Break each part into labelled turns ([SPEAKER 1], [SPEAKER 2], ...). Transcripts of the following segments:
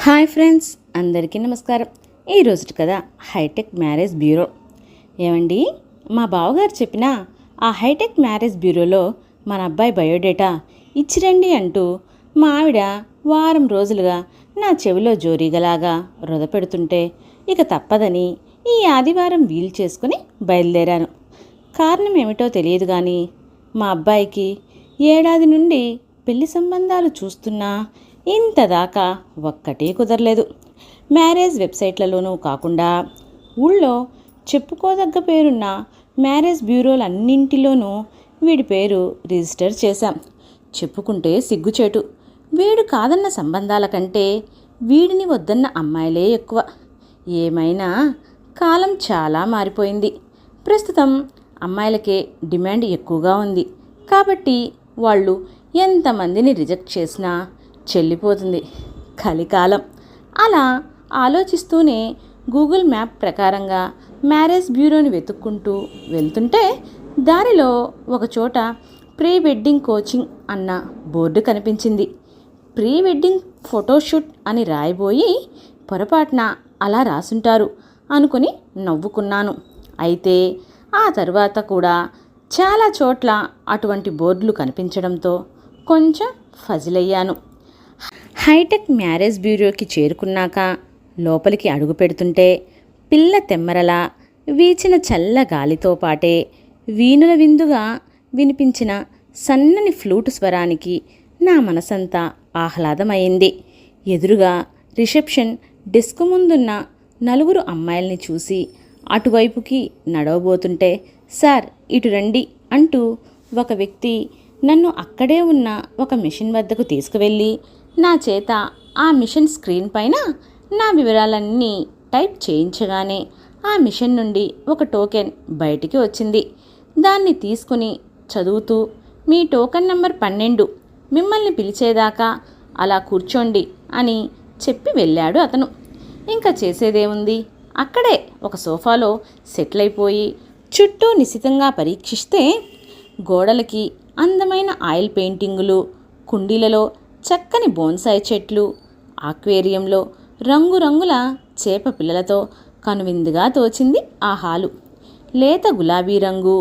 [SPEAKER 1] Hi friends, అందరికీ నమస్కారం. ఈరోజు కదా హైటెక్ మ్యారేజ్ బ్యూరో. ఏమండి, మా బావగారు చెప్పిన ఆ హైటెక్ మ్యారేజ్ బ్యూరోలో మన అబ్బాయి బయోడేటా ఇచ్చిరండి అంటూ మా ఆవిడ వారం రోజులుగా నా చెవిలో జోరీగలాగా రొద పెడుతుంటే ఇక తప్పదని ఈ ఆదివారం వీలు చేసుకుని బయలుదేరాను. కారణం ఏమిటో తెలియదు కానీ మా అబ్బాయికి ఏడాది నుండి పెళ్లి సంబంధాలు చూస్తున్నా ఇంతదాకా ఒక్కటే కుదరలేదు. మ్యారేజ్ వెబ్సైట్లలోనూ కాకుండా ఊళ్ళో చెప్పుకోదగ్గ పేరున్న మ్యారేజ్ బ్యూరోలన్నింటిలోనూ వీడి పేరు రిజిస్టర్ చేశాం. చెప్పుకుంటే సిగ్గుచేటు. వీడు కాదన్న సంబంధాల కంటే వీడిని వద్దన్న అమ్మాయిలే ఎక్కువ. ఏమైనా కాలం చాలా మారిపోయింది. ప్రస్తుతం అమ్మాయిలకే డిమాండ్ ఎక్కువగా ఉంది కాబట్టి వాళ్ళు ఎంతమందిని రిజెక్ట్ చేసినా చెల్లిపోతుంది. కలికాలం. అలా ఆలోచిస్తూనే గూగుల్ మ్యాప్ ప్రకారంగా మ్యారేజ్ బ్యూరోని వెతుక్కుంటూ వెళ్తుంటే దారిలో ఒకచోట ప్రీ వెడ్డింగ్ కోచింగ్ అన్న బోర్డు కనిపించింది. ప్రీ వెడ్డింగ్ ఫోటోషూట్ అని రాయబోయి పొరపాటున అలా రాసుంటారు అనుకుని నవ్వుకున్నాను. అయితే ఆ తర్వాత కూడా చాలా చోట్ల అటువంటి బోర్డులు కనిపించడంతో కొంచెం ఫజిలయ్యాను. హైటెక్ మ్యారేజ్ బ్యూరోకి చేరుకున్నాక లోపలికి అడుగు పెడుతుంటే పిల్ల తెమ్మరలా వీచిన చల్ల గాలితో పాటే వీణుల విందుగా వినిపించిన సన్నని ఫ్లూటు స్వరానికి నా మనసంతా ఆహ్లాదమైంది. ఎదురుగా రిసెప్షన్ డెస్క్ ముందున్న నలుగురు అమ్మాయిల్ని చూసి అటువైపుకి నడవబోతుంటే సార్ ఇటు రండి అంటూ ఒక వ్యక్తి నన్ను అక్కడే ఉన్న ఒక మిషన్ వద్దకు తీసుకువెళ్ళి నా చేత ఆ మిషన్ స్క్రీన్ పైన నా వివరాలన్నీ టైప్ చేయించగానే ఆ మిషన్ నుండి ఒక టోకెన్ బయటికి వచ్చింది. దాన్ని తీసుకుని చదువుతూ మీ టోకెన్ నంబర్ 12 మిమ్మల్ని పిలిచేదాకా అలా కూర్చోండి అని చెప్పి వెళ్ళాడు అతను. ఇంకా చేసేదేముంది, అక్కడే ఒక సోఫాలో సెటిల్ అయిపోయి చుట్టూ నిశితంగా పరీక్షిస్తే గోడలకి అందమైన ఆయిల్ పెయింటింగులు, కుండీలలో చక్కని బోన్సాయి చెట్లు, ఆక్వేరియంలో రంగురంగుల చేప పిల్లలతో కనువిందుగా తోచింది ఆ హాలు. లేత గులాబీ రంగు,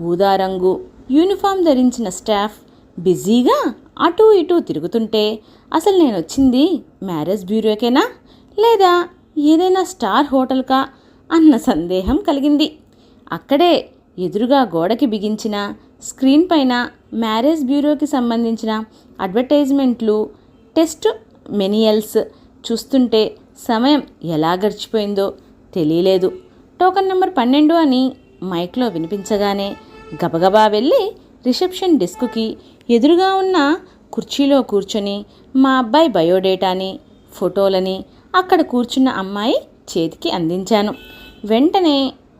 [SPEAKER 1] ఊదా రంగు యూనిఫామ్ ధరించిన స్టాఫ్ బిజీగా అటూ ఇటూ తిరుగుతుంటే అసలు నేనొచ్చింది మ్యారేజ్ బ్యూరోకేనా లేదా ఏదైనా స్టార్ హోటల్కా అన్న సందేహం కలిగింది. అక్కడే ఎదురుగా గోడకి బిగించిన స్క్రీన్ పైన మ్యారేజ్ బ్యూరోకి సంబంధించిన అడ్వర్టైజ్మెంట్లు, టెస్ట్ మెనియల్స్ చూస్తుంటే సమయం ఎలా గడిచిపోయిందో తెలియలేదు. టోకెన్ నెంబర్ 12 అని మైక్లో వినిపించగానే గబగబా వెళ్ళి రిసెప్షన్ డెస్క్కి ఎదురుగా ఉన్న కుర్చీలో కూర్చొని మా అబ్బాయి బయోడేటాని, ఫోటోలని అక్కడ కూర్చున్న అమ్మాయి చేతికి అందించాను. వెంటనే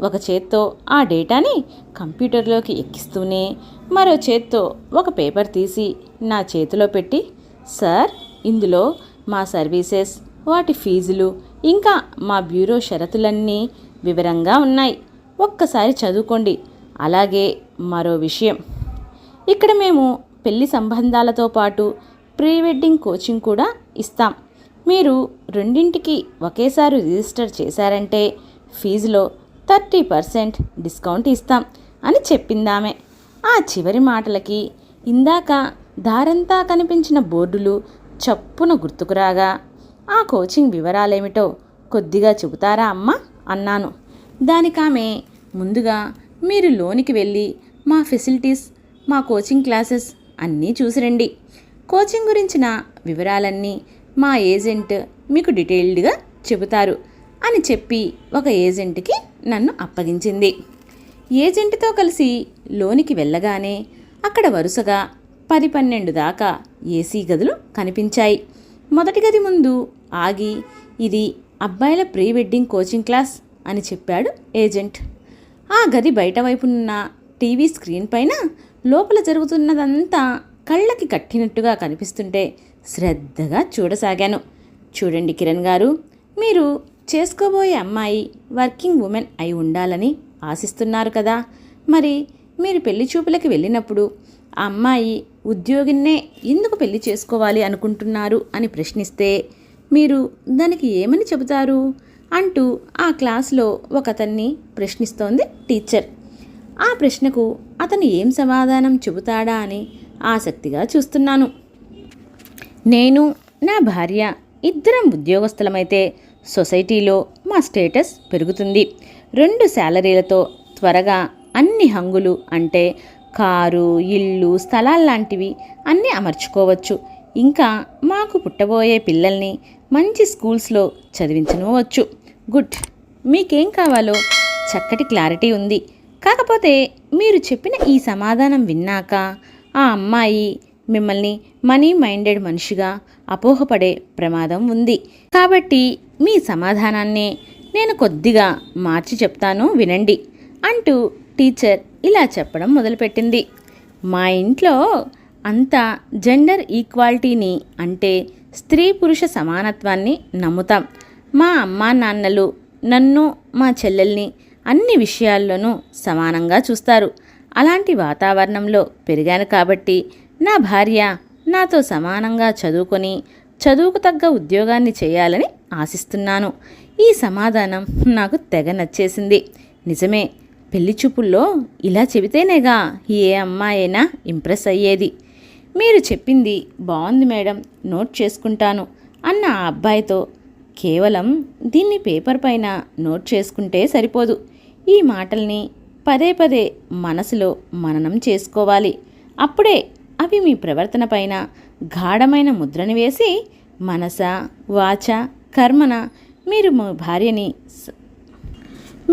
[SPEAKER 1] ఒక చేత్తో ఆ డేటాని కంప్యూటర్లోకి ఎక్కిస్తూనే మరో చేత్తో ఒక పేపర్ తీసి నా చేతిలో పెట్టి సార్, ఇందులో మా సర్వీసెస్, వాటి ఫీజులు ఇంకా మా బ్యూరో షరతులన్నీ వివరంగా ఉన్నాయి. ఒక్కసారి చదువుకోండి. అలాగే మరో విషయం, ఇక్కడ మేము పెళ్లి సంబంధాలతో పాటు ప్రీ వెడ్డింగ్ కోచింగ్ కూడా ఇస్తాం. మీరు రెండింటికి ఒకేసారి రిజిస్టర్ చేశారంటే ఫీజులో 30% డిస్కౌంట్ ఇస్తాం అని చెప్పిందామె. ఆ చివరి మాటలకి ఇందాక దారంతా కనిపించిన బోర్డులు చప్పున గుర్తుకురాగా ఆ కోచింగ్ వివరాలేమిటో కొద్దిగా చెబుతారా అమ్మా అన్నాను. దానికామె ముందుగా మీరు లోనికి వెళ్ళి మా ఫెసిలిటీస్, మా కోచింగ్ క్లాసెస్ అన్నీ చూసిరండి. కోచింగ్ గురించిన వివరాలన్నీ మా ఏజెంట్ మీకు డీటెయిల్డ్గా చెబుతారు అని చెప్పి ఒక ఏజెంట్కి నన్ను అప్పగించింది. ఏజెంట్తో కలిసి లోనికి వెళ్ళగానే అక్కడ వరుసగా 10-12 దాకా ఏసీ గదులు కనిపించాయి. మొదటి గది ముందు ఆగి ఇది అబ్బాయిల ప్రీ వెడ్డింగ్ కోచింగ్ క్లాస్ అని చెప్పాడు ఏజెంట్. ఆ గది బయట వైపున్న టీవీ స్క్రీన్ పైన లోపల జరుగుతున్నదంతా కళ్ళకి కట్టినట్టుగా కనిపిస్తుంటే శ్రద్ధగా చూడసాగాను. చూడండి కిరణ్ గారు, మీరు చేసుకోబోయే అమ్మాయి వర్కింగ్ ఉమెన్ అయి ఉండాలని ఆశిస్తున్నారు కదా. మరి మీరు పెళ్లి చూపులకి వెళ్ళినప్పుడు ఆ అమ్మాయి ఉద్యోగిన్నే ఎందుకు పెళ్లి చేసుకోవాలి అనుకుంటున్నారు అని ప్రశ్నిస్తే మీరు దానికి ఏమని చెబుతారు అంటూ ఆ క్లాస్లో ఒకతన్ని ప్రశ్నిస్తోంది టీచర్. ఆ ప్రశ్నకు అతను ఏం సమాధానం చెబుతాడా అని ఆసక్తిగా చూస్తున్నాను. నేను నా భార్య ఇద్దరం ఉద్యోగస్తులమైతే సొసైటీలో మా స్టేటస్ పెరుగుతుంది. 2 శాలరీలతో త్వరగా అన్ని హంగులు అంటే కారు, ఇల్లు, స్థలాల్లాంటివి అన్నీ అమర్చుకోవచ్చు. ఇంకా మాకు పుట్టబోయే పిల్లల్ని మంచి స్కూల్స్లో చదివించనవచ్చు. గుడ్. మీకేం కావాలో చక్కటి క్లారిటీ ఉంది. కాకపోతే మీరు చెప్పిన ఈ సమాధానం విన్నాక ఆ అమ్మాయి మిమ్మల్ని మనీ మైండెడ్ మనిషిగా అపోహపడే ప్రమాదం ఉంది. కాబట్టి మీ సమాధానాన్ని నేను కొద్దిగా మార్చి చెప్తాను వినండి అంటూ టీచర్ ఇలా చెప్పడం మొదలుపెట్టింది. మా ఇంట్లో అంతా జెండర్ ఈక్వాలిటీని అంటే స్త్రీ పురుష సమానత్వాన్ని నమ్ముతాం. మా అమ్మా నాన్నలు నన్ను మా చెల్లెల్ని అన్ని విషయాల్లోనూ సమానంగా చూస్తారు. అలాంటి వాతావరణంలో పెరిగాను కాబట్టి నా భార్య నాతో సమానంగా చదువుకొని చదువుకు తగ్గ ఉద్యోగాన్ని చేయాలని ఆశిస్తున్నాను. ఈ సమాధానం నాకు తెగ నచ్చేసింది. నిజమే, పెళ్లి చూపుల్లో ఇలా చెబితేనేగా ఏ అమ్మాయైనా ఇంప్రెస్ అయ్యేది. మీరు చెప్పింది బాగుంది మేడం, నోట్ చేసుకుంటాను అన్న ఆ అబ్బాయితో కేవలం దీన్ని పేపర్ పైన నోట్ చేసుకుంటే సరిపోదు. ఈ మాటల్ని పదే పదే మనసులో మననం చేసుకోవాలి. అప్పుడే అవి మీ ప్రవర్తన పైన గాఢమైన ముద్రను వేసి మనస, వాచ, కర్మన మీరు మీ భార్యని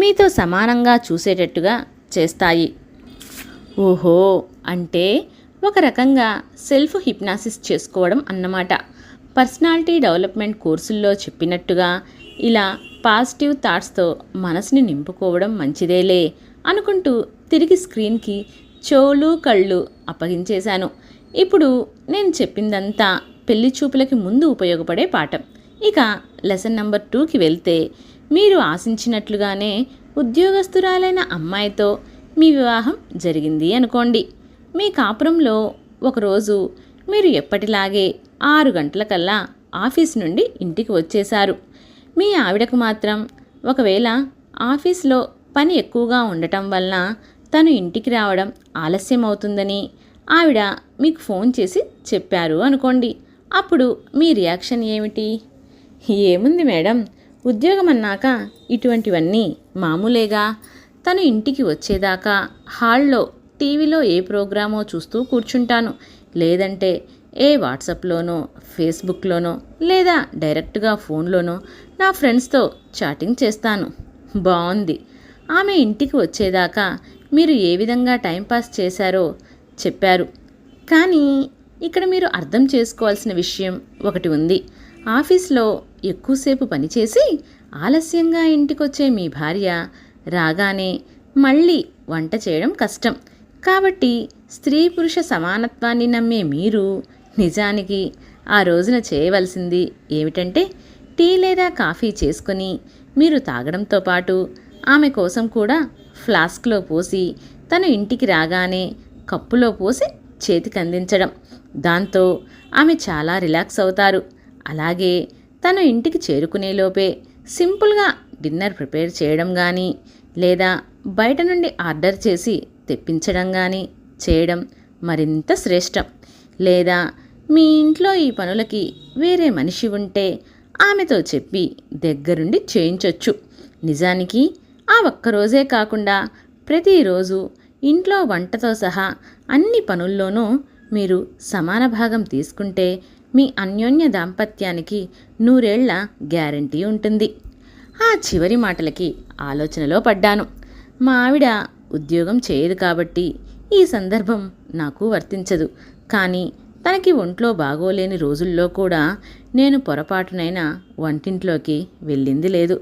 [SPEAKER 1] మీతో సమానంగా చూసేటట్టుగా చేస్తాయి. ఓహో, అంటే ఒక రకంగా సెల్ఫ్ హిప్నాసిస్ చేసుకోవడం అన్నమాట. పర్సనాలిటీ డెవలప్మెంట్ కోర్సుల్లో చెప్పినట్టుగా ఇలా పాజిటివ్ థాట్స్తో మనసుని నింపుకోవడం మంచిదేలే అనుకుంటూ తిరిగి స్క్రీన్కి చెవులు కళ్ళు అప్పగించేశాను. ఇప్పుడు నేను చెప్పిందంతా పెళ్లి చూపులకి ముందు ఉపయోగపడే పాఠం. ఇక లెసన్ నెంబర్ 2కి వెళ్తే, మీరు ఆశించినట్లుగానే ఉద్యోగస్తురాలైన అమ్మాయితో మీ వివాహం జరిగింది అనుకోండి. మీ కాపురంలో ఒకరోజు మీరు ఎప్పటిలాగే 6 గంటలకల్లా ఆఫీస్ నుండి ఇంటికి వచ్చేశారు. మీ ఆవిడకు మాత్రం ఒకవేళ ఆఫీస్లో పని ఎక్కువగా ఉండటం వలన తను ఇంటికి రావడం ఆలస్యం అవుతుందని ఆవిడ మీకు ఫోన్ చేసి చెప్పారు అనుకోండి. అప్పుడు మీ రియాక్షన్ ఏమిటి? ఏముంది మేడం, ఉద్యోగం అన్నాక ఇటువంటివన్నీ మామూలేగా. తను ఇంటికి వచ్చేదాకా హాల్లో టీవీలో ఏ ప్రోగ్రామో చూస్తూ కూర్చుంటాను. లేదంటే ఏ వాట్సాప్లోనో ఫేస్బుక్లోనో లేదా డైరెక్ట్గా ఫోన్లోనో నా ఫ్రెండ్స్తో చాటింగ్ చేస్తాను. బాగుంది. ఆమె ఇంటికి వచ్చేదాకా మీరు ఏ విధంగా టైంపాస్ చేశారో చెప్పారు. కానీ ఇక్కడ మీరు అర్థం చేసుకోవాల్సిన విషయం ఒకటి ఉంది. ఆఫీస్లో ఎక్కువసేపు పనిచేసి ఆలస్యంగా ఇంటికొచ్చే మీ భార్య రాగానే మళ్ళీ వంట చేయడం కష్టం. కాబట్టి స్త్రీ పురుష సమానత్వాన్ని నమ్మే మీరు నిజానికి ఆ రోజున చేయవలసింది ఏమిటంటే, టీ లేదా కాఫీ చేసుకొని మీరు తాగడంతో పాటు ఆమె కోసం కూడా ఫ్లాస్క్లో పోసి తను ఇంటికి రాగానే కప్పులో పోసి చేతికి అందించడం. దాంతో ఆమె చాలా రిలాక్స్ అవుతారు. అలాగే తను ఇంటికి చేరుకునేలోపే సింపుల్గా డిన్నర్ ప్రిపేర్ చేయడం కానీ లేదా బయట నుండి ఆర్డర్ చేసి తెప్పించడం కానీ చేయడం మరింత శ్రేష్టం. లేదా మీ ఇంట్లో ఈ పనులకి వేరే మనిషి ఉంటే ఆమెతో చెప్పి దగ్గరుండి చేయించొచ్చు. నిజానికి ఆ ఒక్కరోజే కాకుండా ప్రతిరోజు ఇంట్లో వంటతో సహా అన్ని పనుల్లోనూ మీరు సమాన భాగం తీసుకుంటే మీ అన్యోన్య దాంపత్యానికి 100 ఏళ్ల గ్యారంటీ ఉంటుంది. ఆ చివరి మాటలకి ఆలోచనలో పడ్డాను. మా ఆవిడ ఉద్యోగం చేయదు కాబట్టి ఈ సందర్భం నాకు వర్తించదు. కానీ తనకి ఒంట్లో బాగోలేని రోజుల్లో కూడా నేను పొరపాటునైనా వంటింట్లోకి వెళ్ళింది లేదు,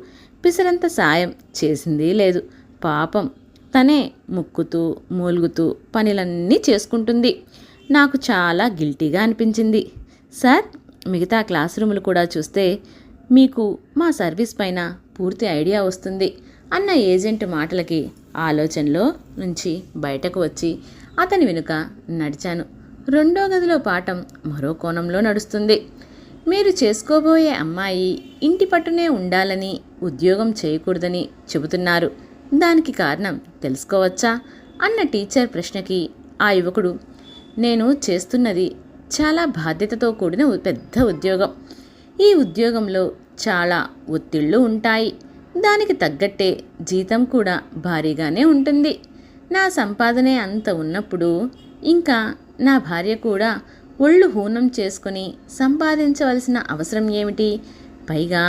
[SPEAKER 1] పిసరంత సాయం చేసింది లేదు. పాపం తనే ముక్కుతూ మూలుగుతూ పనులన్నీ చేసుకుంటుంది. నాకు చాలా గిల్టీగా అనిపించింది. సార్, మిగతా క్లాస్ రూములు కూడా చూస్తే మీకు మా సర్వీస్ పైన పూర్తి ఐడియా వస్తుంది అన్న ఏజెంట్ మాటలకి ఆలోచనలో నుంచి బయటకు వచ్చి అతని వెనుక నడిచాను. 2వ గదిలో పాఠం మరో కోణంలో నడుస్తుంది. మీరు చేసుకోబోయే అమ్మాయి ఇంటి పట్టునే ఉండాలని, ఉద్యోగం చేయకూడదని చెబుతున్నారు. దానికి కారణం తెలుసుకోవచ్చా అన్న టీచర్ ప్రశ్నకి ఆ యువకుడు, నేను చేస్తున్నది చాలా బాధ్యతతో కూడిన పెద్ద ఉద్యోగం. ఈ ఉద్యోగంలో చాలా ఒత్తిళ్ళు ఉంటాయి. దానికి తగ్గట్టే జీతం కూడా భారీగానే ఉంటుంది. నా సంపాదనే అంత ఉన్నప్పుడు ఇంకా నా భార్య కూడా ఒళ్ళు హూనం చేసుకుని సంపాదించవలసిన అవసరం ఏమిటి? పైగా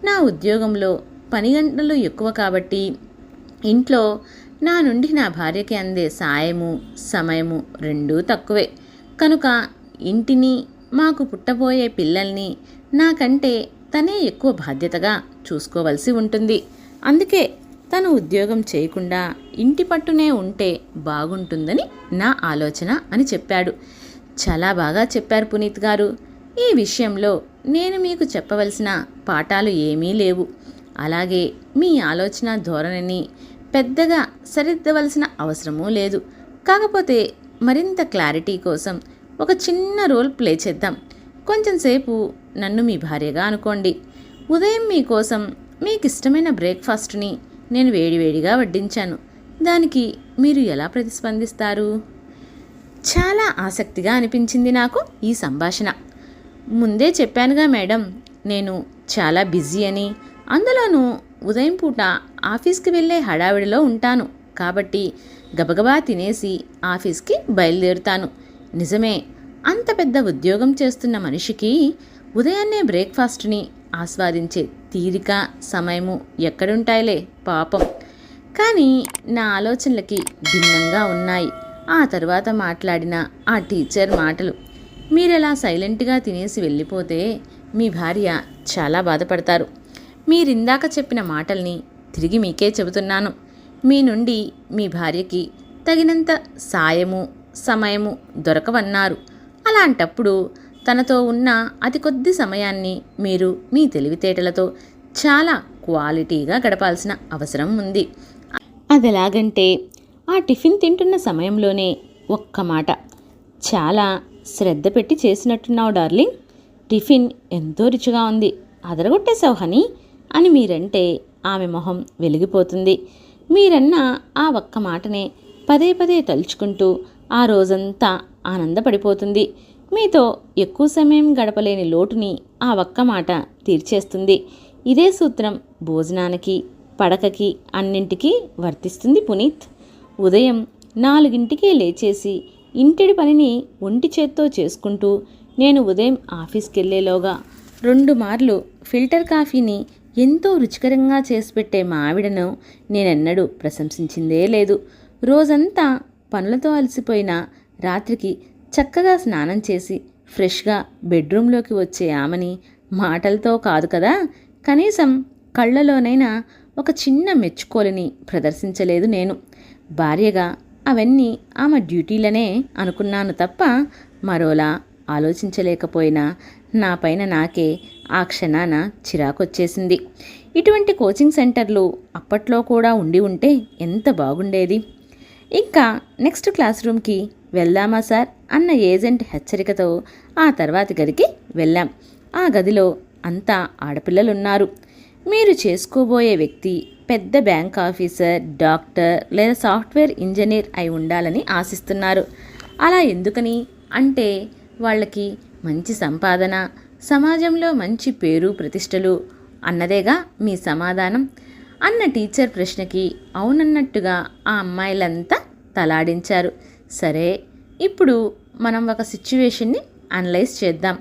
[SPEAKER 1] నా ఉద్యోగంలో పని గంటలు ఎక్కువ కాబట్టి ఇంట్లో నా నుండి నా భార్యకి అందే సాయము, సమయము రెండూ తక్కువే. కనుక ఇంటిని, మాకు పుట్టబోయే పిల్లల్ని నాకంటే తనే ఎక్కువ బాధ్యతగా చూసుకోవలసి ఉంటుంది. అందుకే తను ఉద్యోగం చేయకుండా ఇంటి పట్టునే ఉంటే బాగుంటుందని నా ఆలోచన అని చెప్పాడు. చాలా బాగా చెప్పారు పునీత్ గారు. ఈ విషయంలో నేను మీకు చెప్పవలసిన పాఠాలు ఏమీ లేవు. అలాగే మీ ఆలోచన ధోరణిని పెద్దగా సరిదిద్దవలసిన అవసరమూ లేదు. కాకపోతే మరింత క్లారిటీ కోసం ఒక చిన్న రోల్ ప్లే చేద్దాం. కొంచెం సేపు నన్ను మీ భార్యగా అనుకోండి. ఉదయం మీకోసం మీకు ఇష్టమైన బ్రేక్ఫాస్ట్ని నేను వేడివేడిగా వడ్డించాను. దానికి మీరు ఎలా ప్రతిస్పందిస్తారు? చాలా ఆసక్తిగా అనిపించింది నాకు ఈ సంభాషణ. ముందే చెప్పానుగా మేడం, నేను చాలా బిజీ అని. అందులోనూ ఉదయం పూట ఆఫీస్కి వెళ్ళే హడావిడిలో ఉంటాను. కాబట్టి గబగబా తినేసి ఆఫీస్కి బయలుదేరుతాను. నిజమే, అంత పెద్ద ఉద్యోగం చేస్తున్న మనిషికి ఉదయాన్నే బ్రేక్ఫాస్ట్ని ఆస్వాదించే తీరిక, సమయము ఎక్కడుంటాయిలే పాపం. కానీ నా ఆలోచనలకి భిన్నంగా ఉన్నాయి ఆ తర్వాత మాట్లాడిన ఆ టీచర్ మాటలు. మీరెలా సైలెంట్గా తినేసి వెళ్ళిపోతే మీ భార్య చాలా బాధపడతారు. మీరిందాక చెప్పిన మాటల్ని తిరిగి మీకే చెబుతున్నాను. మీ నుండి మీ భార్యకి తగినంత సాయము, సమయము దొరకవన్నారు. అలాంటప్పుడు తనతో ఉన్న అతి కొద్ది సమయాన్ని మీరు మీ తెలివితేటలతో చాలా క్వాలిటీగా గడపాల్సిన అవసరం ఉంది. అదెలాగంటే, ఆ టిఫిన్ తింటున్న సమయంలోనే ఒక్క మాట, చాలా శ్రద్ధ పెట్టి చేసినట్టున్నావు డార్లింగ్, టిఫిన్ ఎంతో రుచిగా ఉంది, అదరగొట్టేశావు హనీ అని మీరంటే ఆమె మొహం వెలిగిపోతుంది. మీరన్న ఆ ఒక్క మాటనే పదే పదే తలుచుకుంటూ ఆ రోజంతా ఆనందపడిపోతుంది. మీతో ఎక్కువ సమయం గడపలేని లోటుని ఆ ఒక్క మాట తీర్చేస్తుంది. ఇదే సూత్రం భోజనానికి, పడకకి, అన్నింటికీ వర్తిస్తుంది పునీత్. ఉదయం 4ంటికే లేచేసి ఇంటిడి పనిని ఒంటి చేత్తో చేసుకుంటూ నేను ఉదయం ఆఫీస్కి వెళ్ళేలోగా 2 మార్లు ఫిల్టర్ కాఫీని ఎంతో రుచికరంగా చేసి పెట్టే మా ఆవిడను నేనెన్నడూ ప్రశంసించిందే లేదు. రోజంతా పనులతో అలసిపోయిన రాత్రికి చక్కగా స్నానం చేసి ఫ్రెష్గా బెడ్రూమ్లోకి వచ్చే ఆమెని మాటలతో కాదు కదా, కనీసం కళ్ళలోనైనా ఒక చిన్న మెచ్చుకోలుని ప్రదర్శించలేదు నేను. భార్యగా అవన్నీ ఆమె డ్యూటీలనే అనుకున్నాను తప్ప మరోలా ఆలోచించలేకపోయినా నా పైన నాకే ఆ క్షణాన చిరాకొచ్చేసింది. ఇటువంటి కోచింగ్ సెంటర్లు అప్పట్లో కూడా ఉండి ఉంటే ఎంత బాగుండేది. ఇంకా నెక్స్ట్ క్లాస్ రూమ్కి వెళ్దామా సార్ అన్న ఏజెంట్ హెచ్చరికతో ఆ తర్వాతి గదికి వెళ్ళాం. ఆ గదిలో అంతా ఆడపిల్లలున్నారు. మీరు చేసుకోబోయే వ్యక్తి పెద్ద బ్యాంక్ ఆఫీసర్, డాక్టర్ లేదా సాఫ్ట్వేర్ ఇంజనీర్ అయి ఉండాలని ఆశిస్తున్నారు. అలా ఎందుకని అంటే వాళ్ళకి మంచి సంపాదన, సమాజంలో మంచి పేరు ప్రతిష్టలు అన్నదేగా మీ సమాధానం అన్న టీచర్ ప్రశ్నకి అవునన్నట్టుగా ఆ అమ్మాయిలంతా తలాడించారు. సరే, ఇప్పుడు మనం ఒక సిచ్యువేషన్ని అనలైజ్ చేద్దాం.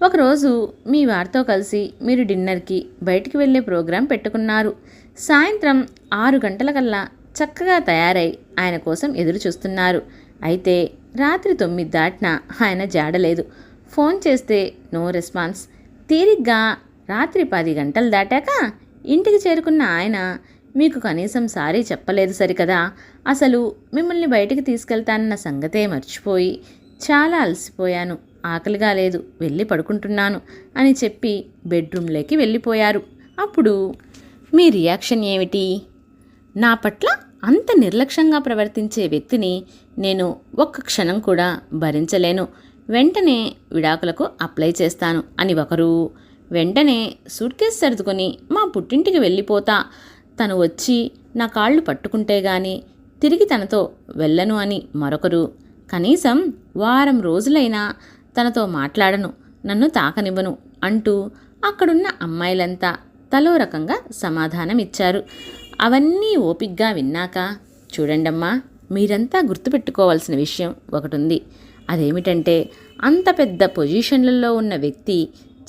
[SPEAKER 1] ఒకరోజు మీ వారితో కలిసి మీరు డిన్నర్కి బయటికి వెళ్ళే ప్రోగ్రాం పెట్టుకున్నారు. సాయంత్రం 6 గంటలకల్లా చక్కగా తయారై ఆయన కోసం ఎదురు చూస్తున్నారు. అయితే రాత్రి 9 దాటినా ఆయన జాడలేదు. ఫోన్ చేస్తే నో రెస్పాన్స్. తీరిగ్గా రాత్రి 10 గంటలు దాటాక ఇంటికి చేరుకున్న ఆయన మీకు కనీసం సారీ చెప్పలేదు సరికదా, అసలు మిమ్మల్ని బయటికి తీసుకెళ్తానన్న సంగతే మర్చిపోయి చాలా అలసిపోయాను, ఆకలిగా లేదు, వెళ్ళి పడుకుంటున్నాను అని చెప్పి బెడ్రూమ్లోకి వెళ్ళిపోయారు. అప్పుడు మీ రియాక్షన్ ఏమిటి? నా పట్ల అంత నిర్లక్ష్యంగా ప్రవర్తించే వ్యక్తిని నేను ఒక్క క్షణం కూడా భరించలేను. వెంటనే విడాకులకు అప్లై చేస్తాను అని ఒకరు, వెంటనే సూట్ కేసు సర్దుకొని మా పుట్టింటికి వెళ్ళిపోతా, తను వచ్చి నా కాళ్ళు పట్టుకుంటే గాని తిరిగి తనతో వెళ్ళను అని మరొకరు, కనీసం వారం రోజులైనా తనతో మాట్లాడను, నన్ను తాకనివ్వను అంటూ అక్కడున్న అమ్మాయిలంతా తలో రకంగా సమాధానమిచ్చారు. అవన్నీ ఓపిగ్గా విన్నాక, చూడండమ్మా, మీరంతా గుర్తుపెట్టుకోవాల్సిన విషయం ఒకటి ఉంది. అదేమిటంటే, అంత పెద్ద పొజిషన్లలో ఉన్న వ్యక్తి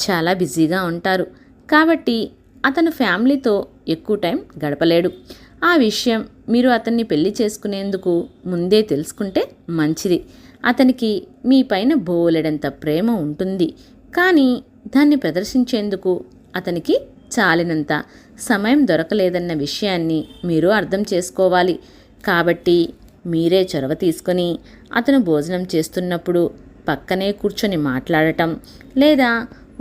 [SPEAKER 1] చాలా బిజీగా ఉంటారు. కాబట్టి అతను ఫ్యామిలీతో ఎక్కువ టైం గడపలేడు. ఆ విషయం మీరు అతన్ని పెళ్లి చేసుకునేందుకు ముందే తెలుసుకుంటే మంచిది. అతనికి మీ పైన బోలెడంత ప్రేమ ఉంటుంది, కానీ దాన్ని ప్రదర్శించేందుకు అతనికి చాలినంత సమయం దొరకలేదన్న విషయాన్ని మీరు అర్థం చేసుకోవాలి. కాబట్టి మీరే చొరవ తీసుకొని అతను భోజనం చేస్తున్నప్పుడు పక్కనే కూర్చొని మాట్లాడటం, లేదా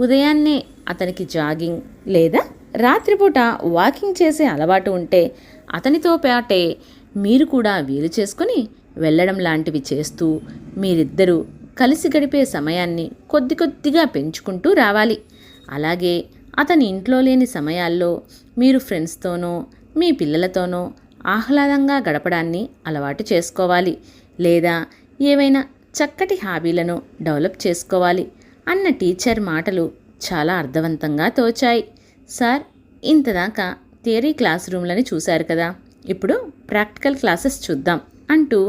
[SPEAKER 1] ఉదయాన్నే అతనికి జాగింగ్ లేదా రాత్రిపూట వాకింగ్ చేసే అలవాటు ఉంటే అతనితో పాటే మీరు కూడా వీలు చేసుకొని వెళ్ళడం లాంటివి చేస్తూ మీరిద్దరూ కలిసి గడిపే సమయాన్ని కొద్ది కొద్దిగా పెంచుకుంటూ రావాలి. అలాగే అతని ఇంట్లో లేని సమయాల్లో మీరు ఫ్రెండ్స్తోనో మీ పిల్లలతోనో ఆహ్లాదంగా గడపడాన్ని అలవాటు చేసుకోవాలి, లేదా ఏవైనా చక్కటి హాబీలను డెవలప్ చేసుకోవాలి అన్న టీచర్ మాటలు చాలా అర్థవంతంగా తోచాయి. సార్, ఇంతదాకా థియరీ క్లాస్ రూమ్లని చూశారు కదా, ఇప్పుడు ప్రాక్టికల్ క్లాసెస్ చూద్దాం అంటూ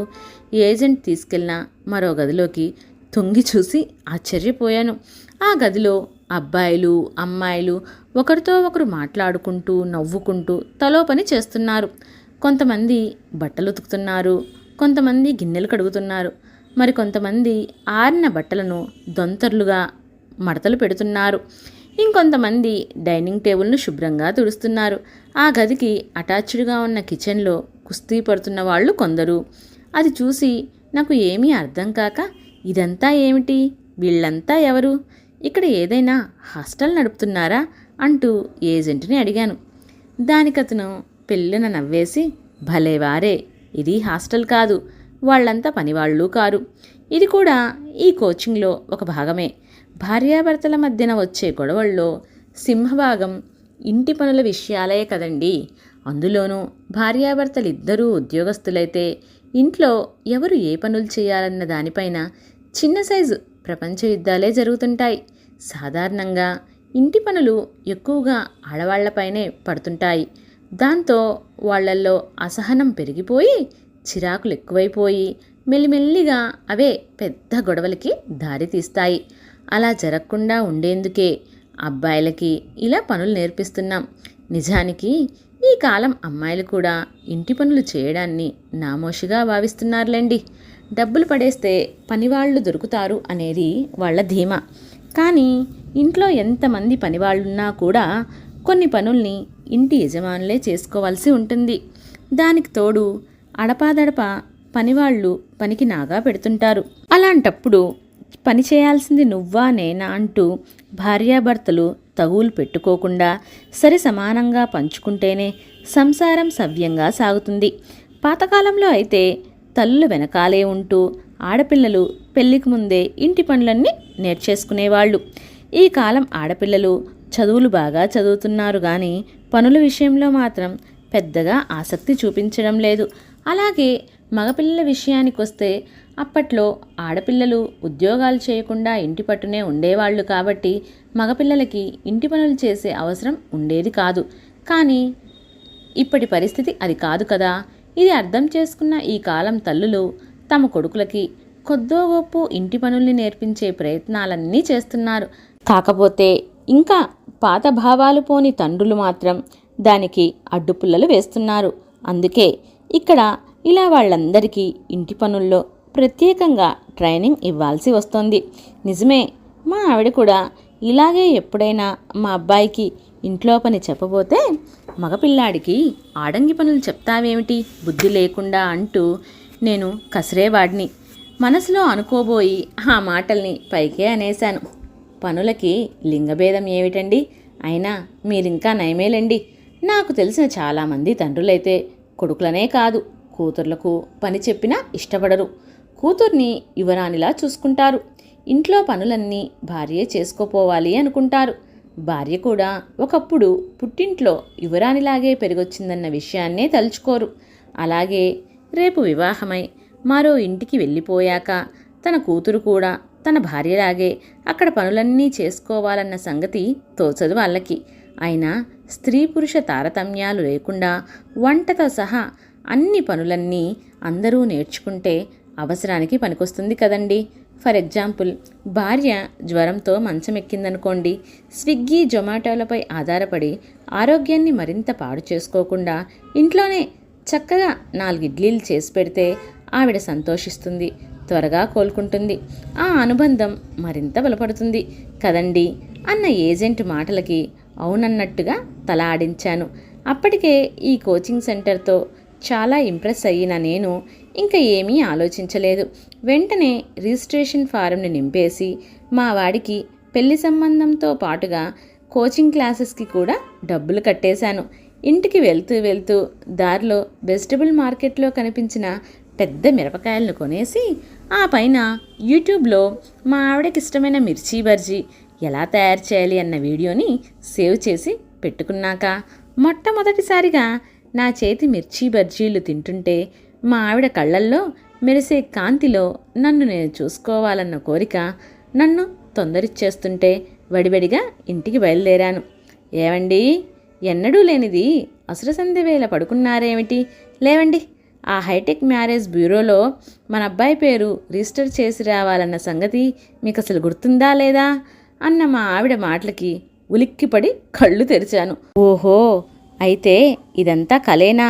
[SPEAKER 1] ఏజెంట్ తీసుకెళ్ళిన మరో గదిలోకి తొంగి చూసి ఆశ్చర్యపోయాను. ఆ గదిలో అబ్బాయిలు అమ్మాయిలు ఒకరితో ఒకరు మాట్లాడుకుంటూ నవ్వుకుంటూ తలో పని చేస్తున్నారు. కొంతమంది బట్టలు ఉతుకుతున్నారు, కొంతమంది గిన్నెలు కడుగుతున్నారు, మరి కొంతమంది ఆరిన బట్టలను దొంతర్లుగా మడతలు పెడుతున్నారు, ఇంకొంతమంది డైనింగ్ టేబుల్ను శుభ్రంగా తుడుస్తున్నారు. ఆ గదికి అటాచ్డ్గా ఉన్న కిచెన్లో కుస్తీ పడుతున్న వాళ్ళు కొందరు. అది చూసి నాకు ఏమీ అర్థం కాక, ఇదంతా ఏమిటి, వీళ్ళంతా ఎవరు, ఇక్కడ ఏదైనా హాస్టల్ నడుపుతున్నారా అంటూ ఏజెంట్ని అడిగాను. దానికతను పెళ్ళిన నవ్వేసి, భలేవారే, ఇది హాస్టల్ కాదు, వాళ్ళంతా పనివాళ్ళు కారు, ఇది కూడా ఈ కోచింగ్లో ఒక భాగమే. భార్యాభర్తల మధ్యన వచ్చే గొడవల్లో సింహభాగం ఇంటి పనుల విషయాలే కదండి. అందులోనూ భార్యాభర్తలిద్దరూ ఉద్యోగస్తులైతే ఇంట్లో ఎవరు ఏ పనులు చేయాలన్న దానిపైన చిన్న సైజు ప్రపంచ యుద్ధాలే జరుగుతుంటాయి. సాధారణంగా ఇంటి పనులు ఎక్కువగా ఆడవాళ్లపైనే పడుతుంటాయి. దాంతో వాళ్లల్లో అసహనం పెరిగిపోయి చిరాకులు ఎక్కువైపోయి మెల్లిమెల్లిగా అవే పెద్ద గొడవలకి దారితీస్తాయి. అలా జరగకుండా ఉండేందుకే అబ్బాయిలకి ఇలా పనులు నేర్పిస్తున్నాం. నిజానికి ఈ కాలం అమ్మాయిలు కూడా ఇంటి పనులు చేయడాన్ని నామోషిగా భావిస్తున్నారులేండి. డబ్బులు పడేస్తే పనివాళ్ళు దొరుకుతారు అనేది వాళ్ళ ధీమా. కానీ ఇంట్లో ఎంతమంది పనివాళ్ళున్నా కూడా కొన్ని పనుల్ని ఇంటి యజమానులే చేసుకోవాల్సి ఉంటుంది. దానికి తోడు అడపాదడప పనివాళ్ళు పనికి నాగా పెడుతుంటారు. అలాంటప్పుడు పని చేయాల్సింది నువ్వా నేనా అంటూ భార్యాభర్తలు తగువులు పెట్టుకోకుండా సరి సమానంగా పంచుకుంటేనే సంసారం సవ్యంగా సాగుతుంది. పాతకాలంలో అయితే తల్లులు వెనకాలే ఉంటూ ఆడపిల్లలు పెళ్లికి ముందే ఇంటి పనులన్నీ నేర్చేసుకునేవాళ్ళు. ఈ కాలం ఆడపిల్లలు చదువులు బాగా చదువుతున్నారు కానీ పనుల విషయంలో మాత్రం పెద్దగా ఆసక్తి చూపించడం లేదు. అలాగే మగపిల్లల విషయానికొస్తే అప్పట్లో ఆడపిల్లలు ఉద్యోగాలు చేయకుండా ఇంటి పట్టునే ఉండేవాళ్ళు కాబట్టి మగపిల్లలకి ఇంటి పనులు చేసే అవసరం ఉండేది కాదు. కానీ ఇప్పటి పరిస్థితి అది కాదు కదా. ఇది అర్థం చేసుకున్న ఈ కాలం తల్లులు తమ కొడుకులకి కొద్దో గొప్పో ఇంటి పనుల్ని నేర్పించే ప్రయత్నాలన్నీ చేస్తున్నారు. కాకపోతే ఇంకా పాత భావాలు పోని తండ్రులు మాత్రం దానికి అడ్డుపుల్లలు వేస్తున్నారు. అందుకే ఇక్కడ ఇలా వాళ్ళందరికీ ఇంటి పనుల్లో ప్రత్యేకంగా ట్రైనింగ్ ఇవ్వాల్సి వస్తుంది. నిజమే, మా ఆవిడ కూడా ఇలాగే ఎప్పుడైనా మా అబ్బాయికి ఇంట్లో పని చెప్పబోతే, మగపిల్లాడికి ఆడంగి పనులు చెప్తావేమిటి బుద్ధి లేకుండా అంటూ నేను కసిరేవాడిని. మనసులో అనుకోబోయి ఆ మాటల్ని పైకే అనేశాను. పనులకి లింగభేదం ఏమిటండి, అయినా మీరింకా నయమేలండి. నాకు తెలిసిన చాలామంది తండ్రులైతే కొడుకులనే కాదు కూతుర్లకు పని చెప్పినా ఇష్టపడరు. కూతుర్ని యువరానిలా చూసుకుంటారు. ఇంట్లో పనులన్నీ భార్యే చేసుకోపోవాలి అనుకుంటారు. భార్య కూడా ఒకప్పుడు పుట్టింట్లో యువరాణిలాగే పెరిగొచ్చిందన్న విషయాన్నే తలుచుకోరు. అలాగే రేపు వివాహమై మరో ఇంటికి వెళ్ళిపోయాక తన కూతురు కూడా తన భార్యలాగే అక్కడ పనులన్నీ చేసుకోవాలన్న సంగతి తోచదు వాళ్ళకి. అయినా స్త్రీ పురుష తారతమ్యాలు లేకుండా వంటతో సహా అన్ని పనులన్నీ అందరూ నేర్చుకుంటే అవసరానికి పనికొస్తుంది కదండి. ఫర్ ఎగ్జాంపుల్, భార్య జ్వరంతో మంచమెక్కిందనుకోండి, స్విగ్గీ జొమాటోలపై ఆధారపడి ఆరోగ్యాన్ని మరింత పాడు చేసుకోకుండా ఇంట్లోనే చక్కగా 4 ఇడ్లీలు చేసి పెడితే ఆవిడ సంతోషిస్తుంది, త్వరగా కోలుకుంటుంది. ఆ అనుబంధం మరింత బలపడుతుంది కదండి అన్న ఏజెంట్ మాటలకి అవునన్నట్టుగా తల ఆడించాను. అప్పటికే ఈ కోచింగ్ సెంటర్తో చాలా ఇంప్రెస్ అయిన నేను ఇంకా ఏమీ ఆలోచించలేదు. వెంటనే రిజిస్ట్రేషన్ ఫారంని నింపేసి మా వాడికి పెళ్లి సంబంధంతో పాటుగా కోచింగ్ క్లాసెస్కి కూడా డబ్బులు కట్టేశాను. ఇంటికి వెళ్తూ దారిలో వెజిటబుల్ మార్కెట్లో కనిపించిన పెద్ద మిరపకాయలను కొనేసి ఆ పైన యూట్యూబ్లో మా ఆవిడకి ఇష్టమైన మిర్చి బజ్జీ ఎలా తయారు చేయాలి అన్న వీడియోని సేవ్ చేసి పెట్టుకున్నాక మొట్టమొదటిసారిగా నా చేతి మిర్చి బజ్జీలు తింటుంటే మా ఆవిడ కళ్ళల్లో మెరిసే కాంతిలో నన్ను నేను చూసుకోవాలన్న కోరిక నన్ను తొందరిచ్చేస్తుంటే వడివడిగా ఇంటికి బయలుదేరాను. ఏవండి, ఎన్నడూ లేనిది అసుర సంధ్య వేళ పడుకున్నారేమిటి? లేవండి, ఆ హైటెక్ మ్యారేజ్ బ్యూరోలో మన అబ్బాయి పేరు రిజిస్టర్ చేసి రావాలన్న సంగతి మీకు అసలు గుర్తుందా లేదా అన్న మా ఆవిడ మాటలకి ఉలిక్కిపడి కళ్ళు తెరిచాను. ఓహో, అయితే ఇదంతా కలేనా?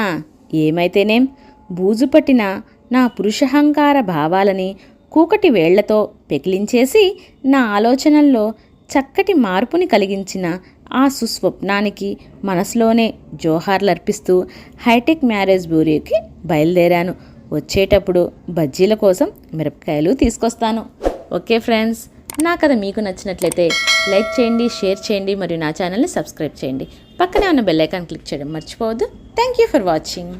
[SPEAKER 1] ఏమైతేనేం, బూజు పట్టిన నా పురుషహంకార భావాలని కూకటి వేళ్లతో పెకిలించేసి నా ఆలోచనల్లో చక్కటి మార్పుని కలిగించిన ఆ సుస్వప్నానికి మనసులోనే జోహార్లర్పిస్తూ హైటెక్ మ్యారేజ్ బ్యూరోకి బయలుదేరాను. వచ్చేటప్పుడు బజ్జీల కోసం మిరపకాయలు తీసుకొస్తాను. ఓకే ఫ్రెండ్స్, నా కథ మీకు నచ్చినట్లయితే లైక్ చేయండి, షేర్ చేయండి మరియు నా ఛానల్ని సబ్స్క్రైబ్ చేయండి. పక్కనే ఉన్న బెల్ ఐకాన్ క్లిక్ చేయడం మర్చిపోవద్దు. Thank you for watching.